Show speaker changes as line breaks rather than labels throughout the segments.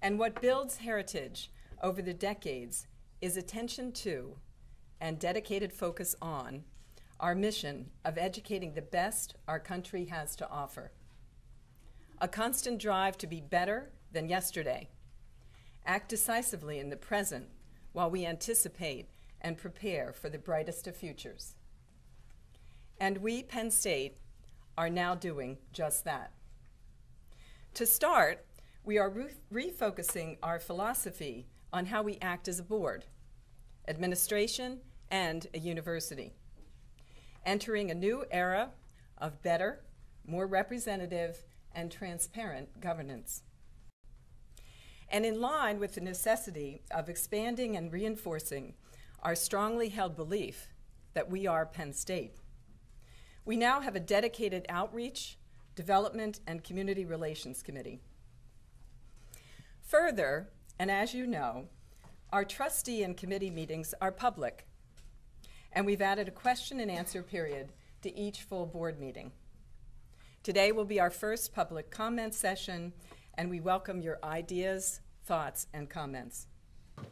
And what builds heritage over the decades is attention to and dedicated focus on our mission of educating the best our country has to offer. A constant drive to be better than yesterday. Act decisively in the present while we anticipate and prepare for the brightest of futures. And we, Penn State, are now doing just that. To start, we are refocusing our philosophy on how we act as a board, administration, and a university, entering a new era of better, more representative, and transparent governance. And in line with the necessity of expanding and reinforcing our strongly held belief that we are Penn State, we now have a dedicated outreach, development, and community relations committee. Further, and as you know, our trustee and committee meetings are public, and we've added a question and answer period to each full board meeting. Today will be our first public comment session, and we welcome your ideas, thoughts, and comments.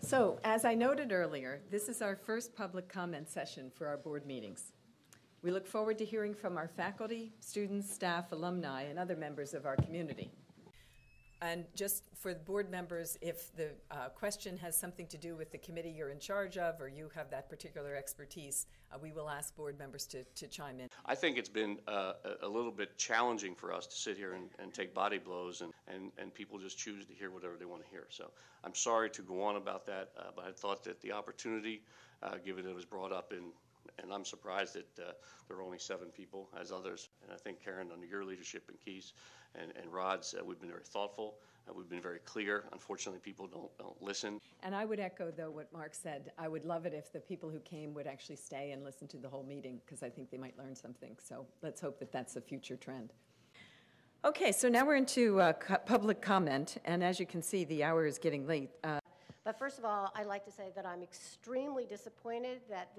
So, as I noted earlier, this is our first public comment session for our board meetings. We look forward to hearing from our faculty, students, staff, alumni, and other members of our community. And just for the board members, if the question has something to do with the committee you're in charge of or you have that particular expertise, we will ask board members to chime in.
I think it's been a little bit challenging for us to sit here and take body blows and people just choose to hear whatever they want to hear. So I'm sorry to go on about that, but I thought that the opportunity, given it was brought up and I'm surprised that there are only 7 people as others. And I think, Karen, under your leadership and Keith's and Rod's, we've been very thoughtful. We've been very clear. Unfortunately, people don't listen.
And I would echo, though, what Mark said. I would love it if the people who came would actually stay and listen to the whole meeting, because I think they might learn something. So let's hope that that's a future trend. Okay, so now we're into public comment. And as you can see, the hour is getting late.
But first of all, I'd like to say that I'm extremely disappointed that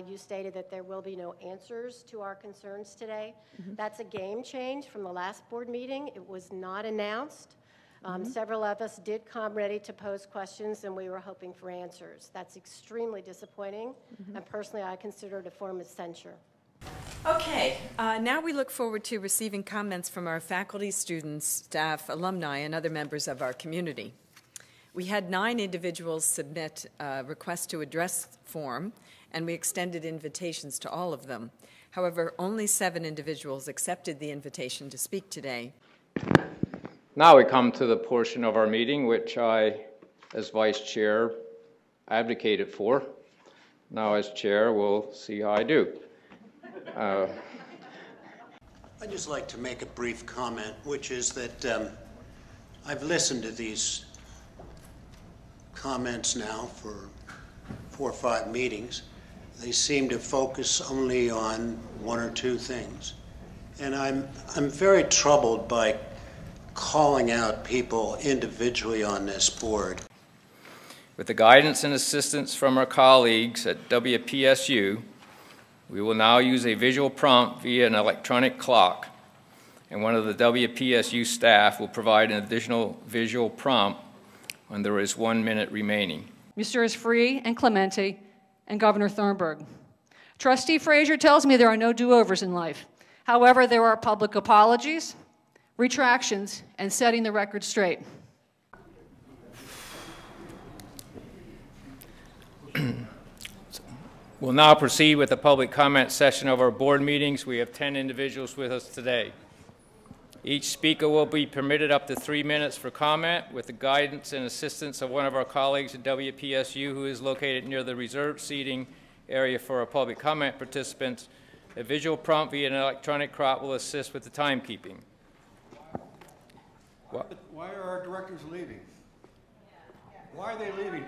you stated that there will be no answers to our concerns today. Mm-hmm. That's a game change from the last board meeting. It was not announced. Several of us did come ready to pose questions, and we were hoping for answers. That's extremely disappointing, and personally, I consider it a form of censure.
Okay, now we look forward to receiving comments from our faculty, students, staff, alumni, and other members of our community. We had 9 individuals submit a request to address form, and we extended invitations to all of them. However, only 7 individuals accepted the invitation to speak today.
Now we come to the portion of our meeting which I, as vice chair, advocated for. Now as chair, we'll see how I do.
I'd just like to make a brief comment, which is that I've listened to these comments now for 4 or 5 meetings. They seem to focus only on 1 or 2 things. And I'm very troubled by calling out people individually on this board.
With the guidance and assistance from our colleagues at WPSU, we will now use a visual prompt via an electronic clock, and one of the WPSU staff will provide an additional visual prompt when there is 1 minute remaining.
Messrs. Free and Clemente and Governor Thornburg. Trustee Frazier tells me there are no do-overs in life. However, there are public apologies, retractions, and setting the record straight.
We'll now proceed with the public comment session of our board meetings. We have 10 individuals with us today. Each speaker will be permitted up to 3 minutes for comment with the guidance and assistance of one of our colleagues at WPSU who is located near the reserved seating area for our public comment participants. A visual prompt via an electronic clock will assist with the timekeeping.
Why are our directors leaving? Why are they leaving?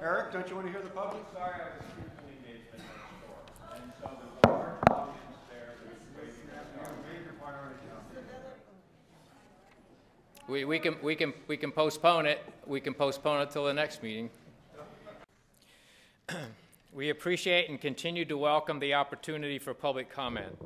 Eric, don't you want to hear the public?
Sorry, I was truthfully engaged in the store. And so there's a large audience there who's waiting.
We can postpone it. We can postpone it till the next meeting. We appreciate and continue to welcome the opportunity for public comment.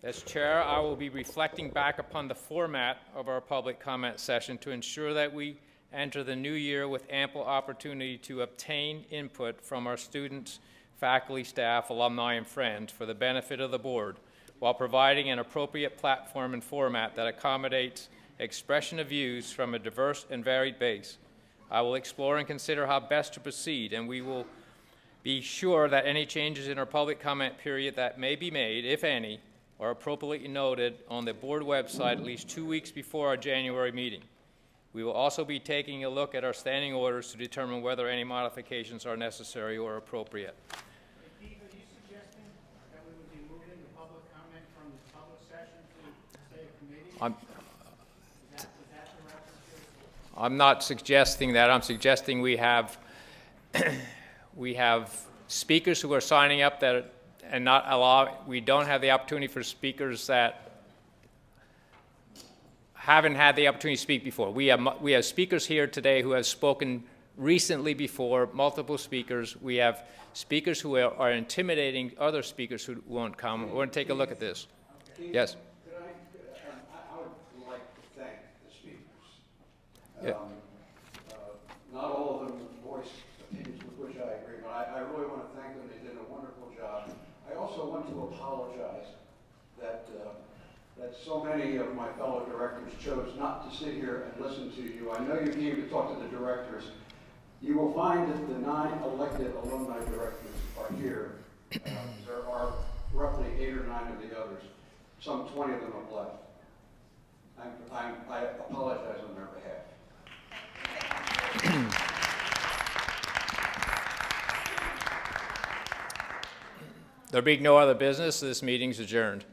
As chair, I will be reflecting back upon the format of our public comment session to ensure that we enter the new year with ample opportunity to obtain input from our students, faculty, staff, alumni, and friends for the benefit of the board, while providing an appropriate platform and format that accommodates expression of views from a diverse and varied base. I will explore and consider how best to proceed, and we will be sure that any changes in our public comment period that may be made, if any, are appropriately noted on the board website at least 2 weeks before our January meeting. We will also be taking a look at our standing orders to determine whether any modifications are necessary or appropriate.
Keith, are you suggesting that we would be moving the public comment from the public session to, say, a committee? Is that the reference?
I'm not suggesting that. I'm suggesting we have speakers who are signing up that and not allow. We don't have the opportunity for speakers that haven't had the opportunity to speak before. We have speakers here today who have spoken recently before, multiple speakers. We have speakers who are intimidating other speakers who won't come. We're going to take a look at this.
Keith,
Yes.
I would like to thank the speakers.
Yeah.
Not all of them voiced opinions with which I agree, but I really want to thank them. They did a wonderful job. I also want to apologize that so many of my fellow directors chose not to sit here and listen to you. I know you came to talk to the directors. You will find that the 9 elected alumni directors are here. There are roughly 8 or 9 of the others. Some 20 of them have left. I apologize on their behalf.
There being no other business, this meeting's adjourned.